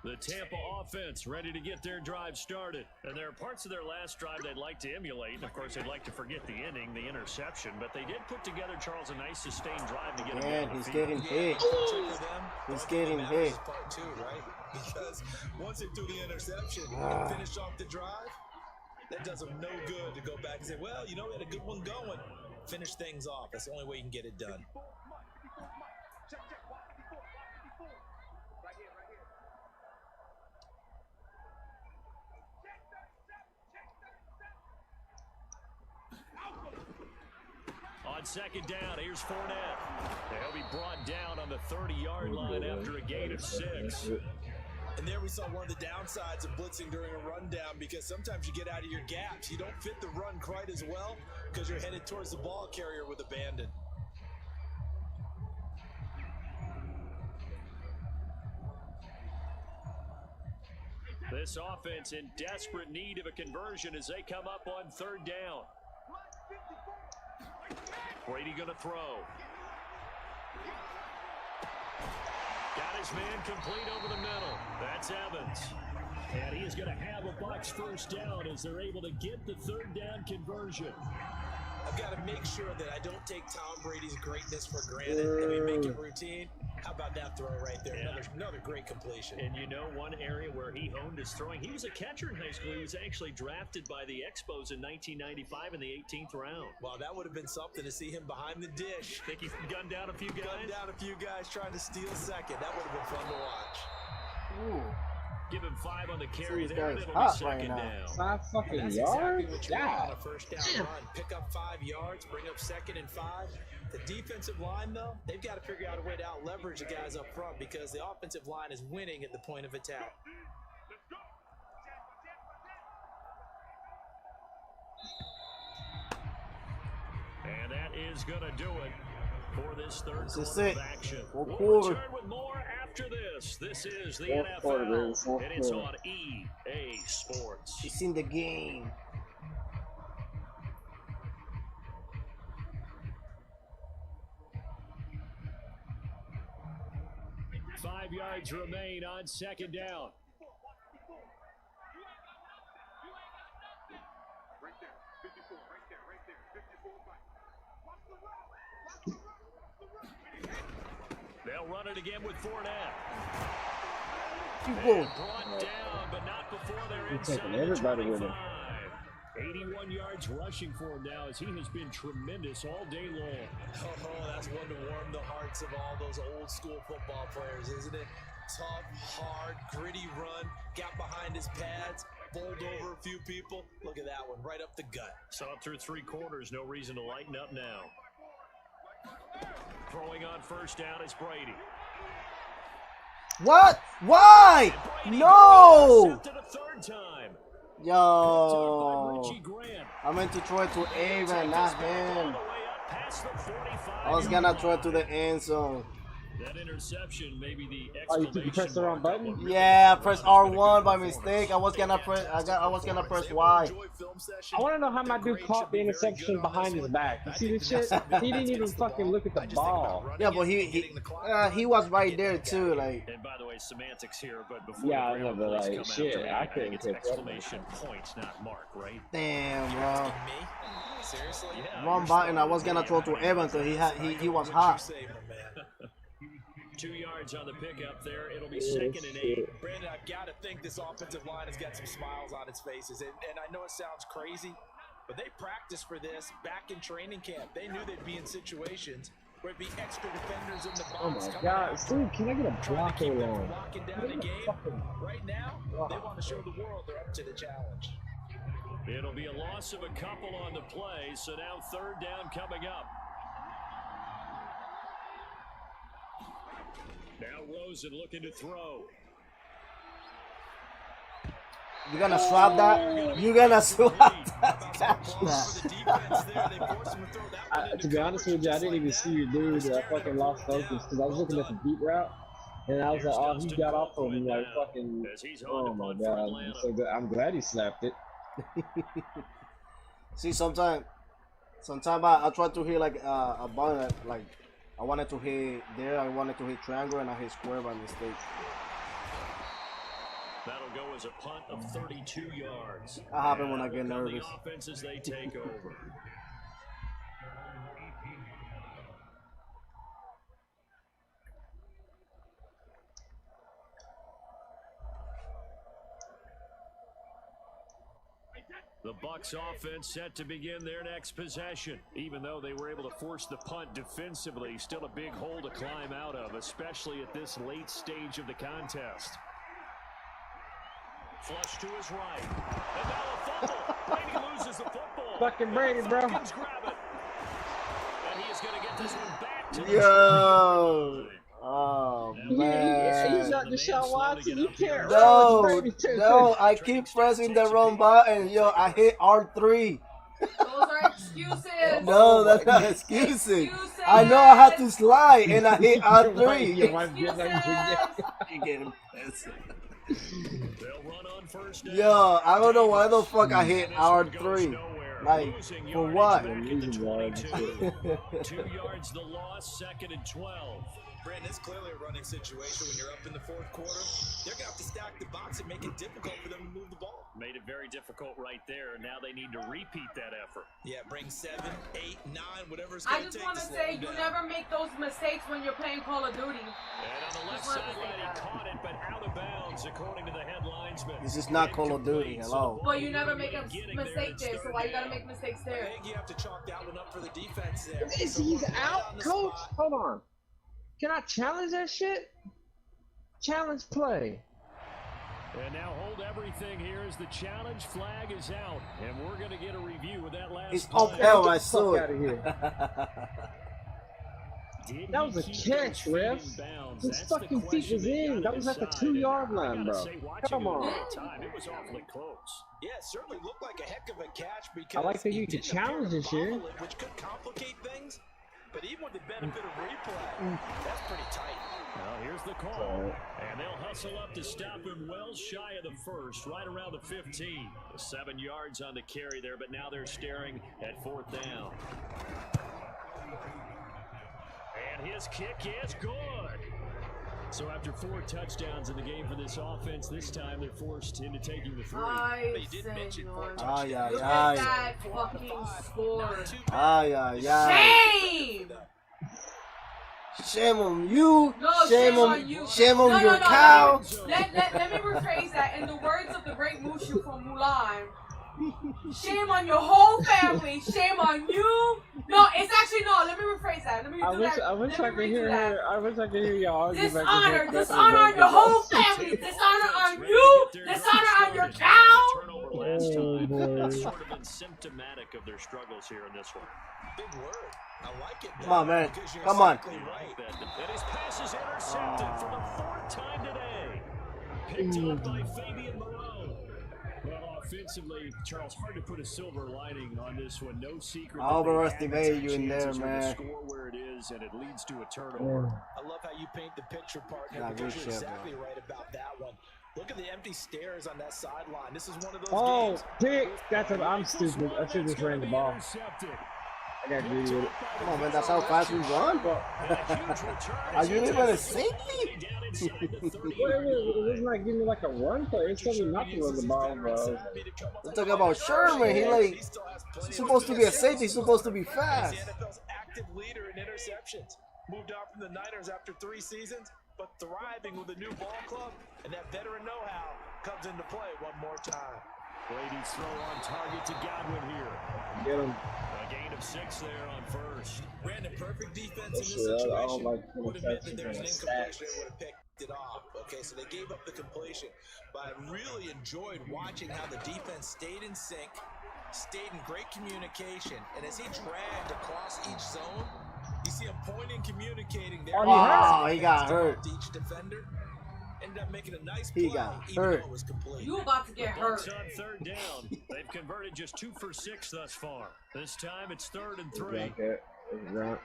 The Tampa offense ready to get their drive started. And there are parts of their last drive they'd like to emulate. Of course, they'd like to forget the inning, the interception. But they did put together, Charles, a nice sustained drive to get him down He's the getting hit. He's getting hit. Part two, right? Because once it threw the interception and finished off the drive, that does him no good to go back and say, well, you know, we had a good one going. Finish things off. That's the only way you can get it done. On 2nd down, here's Fournette. He'll be brought down on the 30-yard line after a gain of 6. And there we saw one of the downsides of blitzing during a rundown, because sometimes you get out of your gaps. You don't fit the run quite as well because you're headed towards the ball carrier with abandon. This offense in desperate need of a conversion as they come up on 3rd down. Brady going to throw. Got his man complete over the middle. That's Evans. And he is going to have a Bucs 1st down as they're able to get the 3rd down conversion. I've got to make sure that I don't take Tom Brady's greatness for granted and we make it routine. How about that throw right there? Another great completion. And you know, one area where he honed his throwing, he was a catcher in high school. He was actually drafted by the Expos in 1995 in the 18th round. Wow, that would have been something to see him behind the dish. Think he gunned down a few guys? Gunned down a few guys trying to steal second. That would have been fun to watch. Ooh. Give him 5 on the carry This there, guy's and it'll be hot second right down. 5 fucking That's yards? exactly what you want on God. a first down run. Pick up 5 yards, bring up 2nd and 5. The defensive line, though, they've got to figure out a way to out-leverage the guys up front because the offensive line is winning at the point of attack. And that is going to do it for this third This is quarter it. of action. Fourth We'll quarter. return with more after this. This is the Fourth quarter, NFL, baby. Fourth and it's quarter. on EA Sports. It's in the game. Five yards remain on second down. They'll run it again with Fournette. Keep going. Brought down, but not before they're He's inside taking the everybody with 25. him. 81 yards rushing for him now as he has been tremendous all day long. Oh, that's one to warm the hearts of all those old school football players, isn't it? Tough, hard, gritty run, got behind his pads, bowled over a few people. Look at that one, right up the gut. Saw it through 3 quarters, no reason to lighten up now. Throwing on first down is Brady. What? Why? No! Intercepted a third time. Yo. Richie Grant. I meant to throw it to Aaron, not him. All the way up past the 45. I was gonna throw it to the end zone. That interception, maybe the Oh, you pressed the wrong button? Yeah, I pressed R1 by mistake. I was gonna press Y. I want to know how my dude caught the interception behind his back. You see this shit? He didn't even fucking look at the ball. Yeah, but he was right there too. Like, And by the way, semantics here, but before Yeah, the I know, grammar but plays like, come shit, out, I think couldn't it's catch up. exclamation points, not mark, right? damn, bro. Me? Seriously? Yeah, Wrong button. I was gonna throw to Evan because he was hot. Say, my man. 2 yards on the pickup there. It'll be 2nd and 8. Brandon, I've got to think this offensive line has got some smiles on its faces. And I know it sounds crazy, but they practiced for this back in training camp. They knew they'd be in situations where it'd be extra defenders in the box. Oh my coming god, after dude, can I get a trying to block keep them along? from locking down the game. Right now, they want to show the world they're up to the challenge. It'll be a loss of a couple on the play, so now third down coming up. Now Rosen looking to throw. You gonna swap that? You gonna swap that? Catch that. To be honest with you, I didn't even see your dude. I fucking lost focus because I was looking at the deep route, and I was like, oh, he got off of me like fucking. Oh my god! So good. I'm glad he slapped it. See, sometimes I try to hit like a button that, like I wanted to hit there. I wanted to hit triangle and I hit square by mistake. That'll go as a punt of 32 yards. That happened when I get nervous. The offense as they take over. The Bucs offense set to begin their next possession. Even though they were able to force the punt defensively, still a big hole to climb out of, especially at this late stage of the contest. Flush to his right. And now a fumble. Brady loses the football. Fucking Brady, bro. Falcons grab it. And he is going to get this one back to the Yo! Oh man! He's not Deshaun Watson. You can't. No! I keep pressing the wrong button. Yo, I hit R3. Those are excuses. No, that's not excuses. I know I had to slide and I hit R3. You getting pissed. They'll run on first down. Yo, I don't know why the fuck I hit R3. Like, for what? 2 yards the loss, 2nd and 12. Brandon, it's clearly a running situation when you're up in the fourth quarter. They're going to have to stack the box and make it difficult for them to move the ball. Made it very difficult right there, and now they need to repeat that effort. Yeah, bring 7, 8, 9, whatever it's I going to just take. want to say, you never make those mistakes when you're playing Call of Duty. And on the left sideline, he caught it, but out of bounds, according to the headlinesman. This is not Call of Duty. Hello. But you never make a mistake there, so why you gotta make mistakes I there? think you have to chalk that one up for the defense there. He's out, coach. Hold on. Can I challenge that shit? Challenge play. And now hold everything here as the challenge flag is out. And we're going to get a review of that last He's play. upheld. I saw Out it. of here. That was a catch, ref. His fucking feet was in. That was at the 2-yard line, bro. Come on. It was awfully close. Yeah, it certainly looked like a heck of a catch because I like that you he can didn't appear challenge to this year. bobble it, which could complicate things. But even with the benefit of replay, that's pretty tight. Well, here's the call. And they'll hustle up to stop him well shy of the first, right around the 15. 7 yards on the carry there, but now they're staring at 4th down. And his kick is good. So after 4 touchdowns in the game for this offense, this time they're forced into taking the 3. I did say, mention Lord. Ay, ay, Look ay. at that fucking score. Ay, ay, ay. Shame! Shame on you. No, Shame on you. Shame on No, your no, cow. Let me rephrase that. In the words of the great Mushu from Mulan, shame on your whole family. Shame on you. No, it's actually no. Let me rephrase that. Let me do that. I wish I Let me could redo hear that. her. I wish I could hear y'all argue back and Dishonor, forth. dishonor on your whole family. Dishonor on you. Dishonor on your cow. Turnover last time. boy. It's sort of been symptomatic of their struggles here in this one. Big word. I like it. Come on, man. because you're Come on. exactly right. And his pass is intercepted for the 4th time today. Picked up by Fabian Moreau. Well, offensively, Charles, hard to put a silver lining on this one. No secret. I overestimated you in there, man. Score where it is, and it leads to a turnover. I love how you paint the picture, partner, Yeah, because good you're shit, exactly right about that one. Look at the empty stairs on that sideline. This is one of those Oh, games. pick. I'm stupid. I should have just ran the ball. I got greedy with it. Come on, man. That's how fast we run, bro. Are you even a safety? It was not giving me like a run play. It's telling me not to run the ball, bro. We're talking about Sherman. He's supposed to be a safety. He's supposed to be fast. The NFL's active leader in interceptions. Moved out from the Niners after 3 seasons, but thriving with a new ball club, and that veteran know-how comes into play one more time. Brady's throw on target to Godwin here. Get him. A gain of 6 there on first. Brandon, perfect defense in this Shit, I don't situation like would have meant that there was an interceptions. incompletion. They would have picked it off. Okay, so they gave up the completion. But I really enjoyed watching how the defense stayed in sync, stayed in great communication, and as he dragged across each zone, you see him pointing, communicating there. Oh, he got hurt. To each defender. Ended up making a nice He play, got even hurt. though it was complete. You about to get hurt. Bucks on 3rd down. They've converted just 2 for 6 thus far. This time it's 3rd and 3. Right.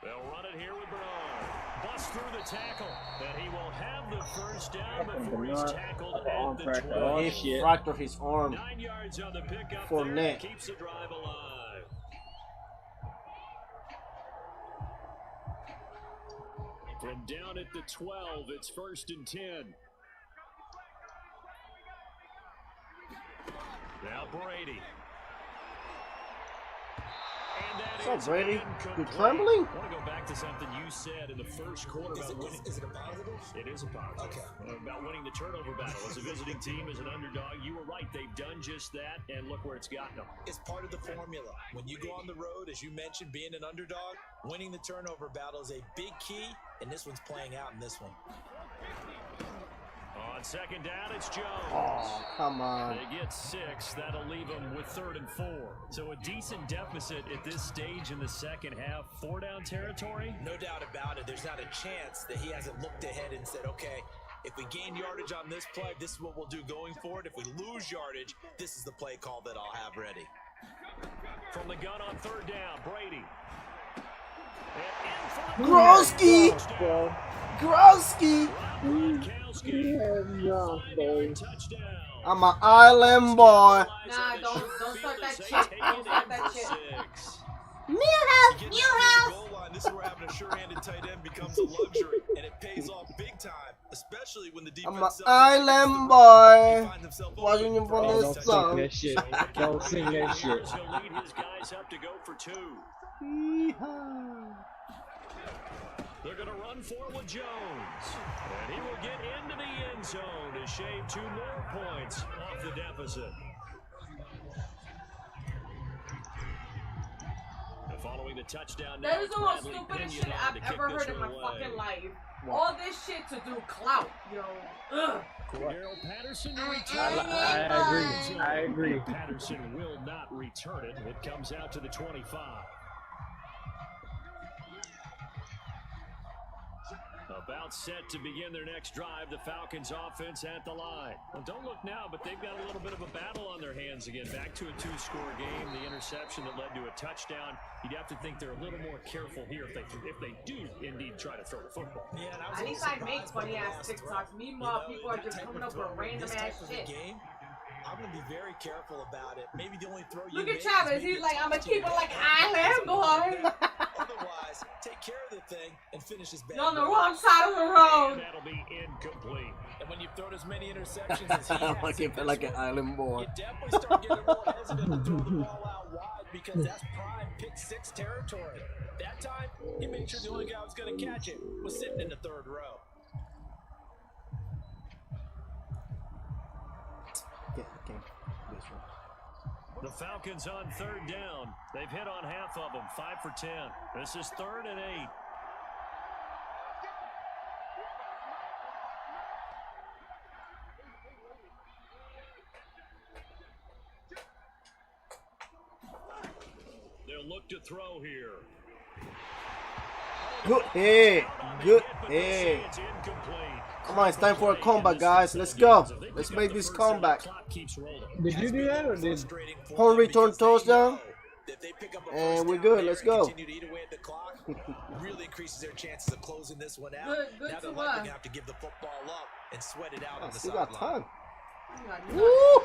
They'll run it here with Bernard. Bust through the tackle, and he will have the first down before he's tackled at the 12. He fractured his arm. 9 yards on the pickup For there. net. Keeps the drive alive. From down at the 12, it's 1st and 10. Now Brady. What's up, Brady? You trembling? I want to go back to something you said in the first quarter about winning. Is it a positive? It is a positive. Okay. About winning the turnover battle. As a visiting team, as an underdog, you were right. They've done just that, and look where it's gotten them. It's part of the formula. When you go on the road, as you mentioned, being an underdog, winning the turnover battle is a big key, and this one's playing out in this one. On 2nd down, it's Jones. Oh, come on. They get 6. That'll leave them with 3rd and 4. So a decent deficit at this stage in the second half. 4-down territory? No doubt about it. There's not a chance that he hasn't looked ahead and said, okay, if we gain yardage on this play, this is what we'll do going forward. If we lose yardage, this is the play call that I'll have ready. From the gun on 3rd down, Brady. Groski! Groski! I'm an island boy. Nah, don't start that shit. Don't start that shit. Millhouse! Millhouse! This is where we're having sure-handed tight end becomes a luxury, and it pays off big time, especially when the defense. I'm an island boy. Watching you from Don't this sing song. that shit. Don't sing that shit. He'll lead his guys up to go for 2. They're going to run forward Jones. And he will get into the end zone to shave 2 more points off the deficit. Following the touchdown. That is the most stupidest shit I've ever heard in my fucking life. All this shit to do clout, yo. Ugh. Patterson I agree. Patterson will not return it. It comes out to the 25. About set to begin their next drive, the Falcons offense at the line. Well, don't look now, but they've got a little bit of a battle on their hands again. Back to a 2-score game, the interception that led to a touchdown. You'd have to think they're a little more careful here if they do indeed try to throw the football. Yeah, At least I make funny ass TikToks. Meanwhile, people are just coming up with random ass shit. I'm gonna be very careful about it. Maybe the only throw you Look at Travis. He's like, I'm gonna keep it like island boy. Otherwise, take care of the thing and finish his bad. You're on the wrong side of the road. And that'll be incomplete. And when you've thrown as many interceptions as he has, I keep it like an island boy. you definitely start getting a little hesitant to throw the ball out wide because that's prime pick 6 territory. That time, he made sure the only guy who was gonna catch it was sitting in the 3rd row. The Falcons on 3rd down. They've hit on half of them, 5 for 10. This is 3rd and 8. They'll look to throw here. Good hit. Good But they say hit. it's incomplete. Come on, it's time for a comeback, guys. Let's go. Let's make this comeback. Clock keeps rolling. Did you do that or did? Home return touchdown. And we're good. Let's go. Continue to eat away at the clock. Really increases their chances of closing this one out. Good Now to they're likely us. to have to give the football up and sweat it out on the Still got sideline. time. Woo!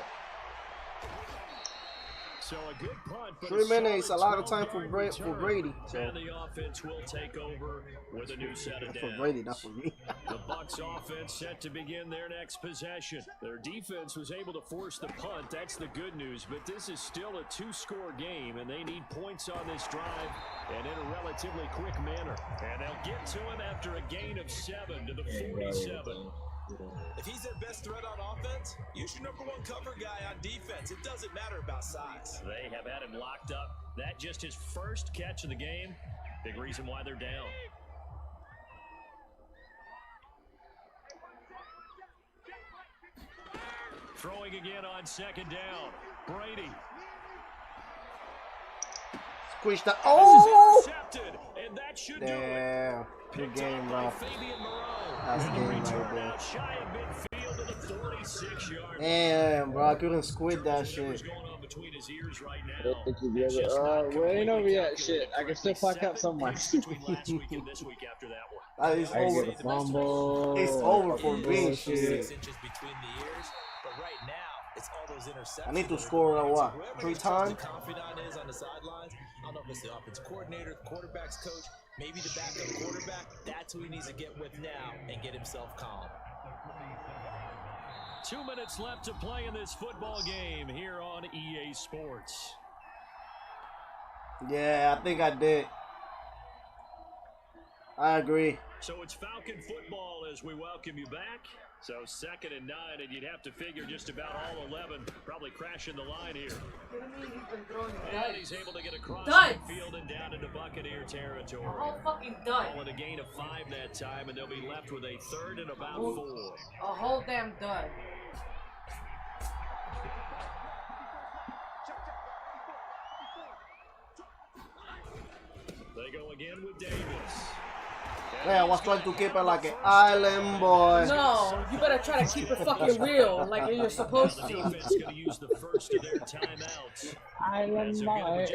So a good punt, but 3 minutes, a solid lot of time for 12-yard return. Brady. So And the offense will take over with a new set of for downs. Brady, not for me. The Bucs offense set to begin their next possession. Their defense was able to force the punt. That's the good news. But this is still a 2-score game, and they need points on this drive and in a relatively quick manner. And they'll get to him after a gain of 7 to the 47. If he's their best threat on offense, use your #1 cover guy on defense. It doesn't matter about size. They have had him locked up. That just his first catch of the game. Big reason why they're down. Throwing again on 2nd down. Brady. Squish that. This Oh! is intercepted, and that should do it. Damn. Good Picked game, off bro. by Fabian Moreau. That's And game the right return there. out shy of midfield to the 46-yard. Damn, bro. I couldn't squid that Whatever's shit. going on between his ears right now. Put together. It's just not We ain't over completely yet. Shit, I can still fuck up 7 somewhere. picks between last week and this week after that one. It's I over. get a fumble. It's over for me. Bullshit. Shit. 6 inches between the ears, but right now it's all those interceptions. I need to score what? Whoever 3 the trusted times? confidant is on the sidelines. I don't know if it's the offense coordinator, the quarterback's coach, maybe the backup quarterback. That's who he needs to get with now and get himself calm. 2 minutes left to play in this football game here on EA Sports. Yeah, I think I did. I agree. So it's Falcon football as we welcome you back. So 2nd and 9, and you'd have to figure just about all 11 probably crashing the line here. And he's able to get across midfield and down into Buccaneer territory. A whole fucking dud. Calling a gain of 5 that time, and they'll be left with a 3rd and about 4. A whole damn dud. They go again with Davis. Yeah, I was trying to keep it like an island boy. No, you better try to keep it fucking real, like you're supposed The to. defense going to use the first of their timeouts. Island boy.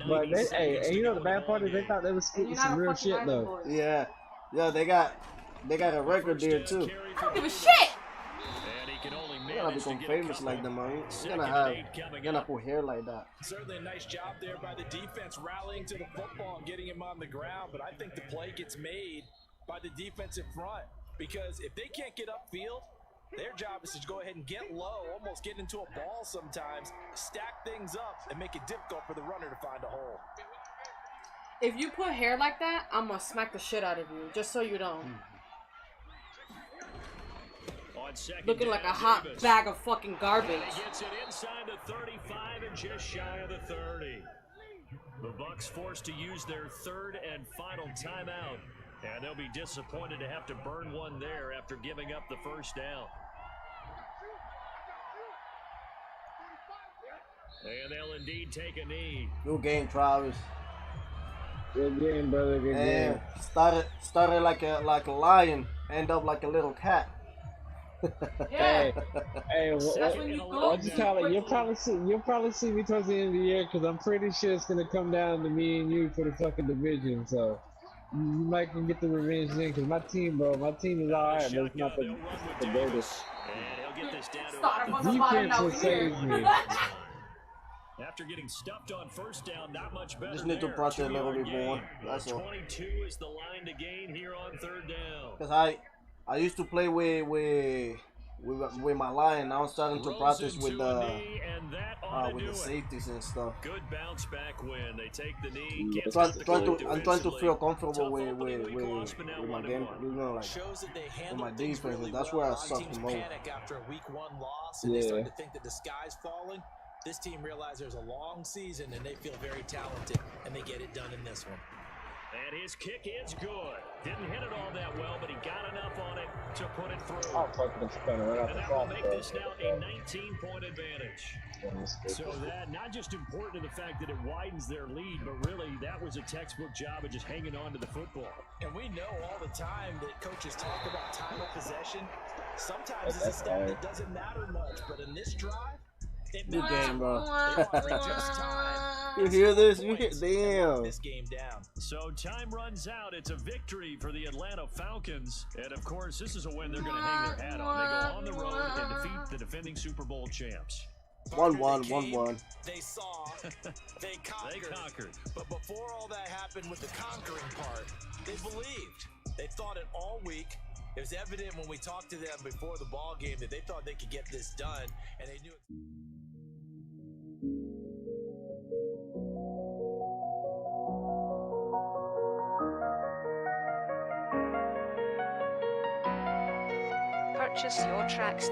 But they, hey, and you know the bad part is they thought they was spitting You're some not a real fucking shit island though. boy. Yeah. Yeah, they got a record there too. I don't give a shit. And he can only They got gotta become famous like them, man. You're gonna put hair like that. Certainly a nice job there by the defense rallying to the football and getting him on the ground, but I think the play gets made by the defensive front because if they can't get upfield, their job is to go ahead and get low, almost get into a ball sometimes, stack things up, and make it difficult for the runner to find a hole. If you put hair like that, I'm gonna smack the shit out of you, just so you know. Looking like a hot bag of fucking garbage. Gets it inside the 35 and just shy of the 30. The Bucs forced to use their third and final timeout. And they'll be disappointed to have to burn one there after giving up the first down. And they'll indeed take a knee. Good game, Travis. Good game, brother. Good game. Started like a lion, end up like a little cat. Yeah. Hey, what you call it? You'll probably see me towards the end of the year because I'm pretty sure it's gonna come down to me and you for the fucking division. So. You might can get the revenge then, because my team is alright, but it's not the greatest. Defense will save me. After getting stuffed on first down, not much better. Just need to protect a little bit more. That's all. 22 is the line to gain here on third down. Because I used to play with my line. Now I'm starting to practice with the safeties and stuff. Good bounce back win. They take the knee. I'm trying to feel comfortable with my game, you know, like with my defense. That's where I suck the most. After a week 1 loss, and they start to think that the sky's falling. This team realizes there's a long season, and they feel very talented, and they get it done in this one. And his kick is good. Didn't hit it all that well, but he got enough on it to put it through. I'll fucking spin right off And the that will front, make this now a 19-point advantage. So that not just important to the fact that it widens their lead, but really that was a textbook job of just hanging on to the football. And we know all the time that coaches talk about time of possession. Sometimes it's a stat that doesn't matter much, but in this drive, it Good matters. game, bro. You hear this? You hear? Damn. This game down. So time runs out. It's a victory for the Atlanta Falcons. And of course, this is a win they're going to hang their hat on. They go on the road and defeat the defending Super Bowl champs. 1-1. They saw, they conquered. But before all that happened with the conquering part, they believed. They thought it all week. It was evident when we talked to them before the ball game that they thought they could get this done, and they knew it. Purchase your tracks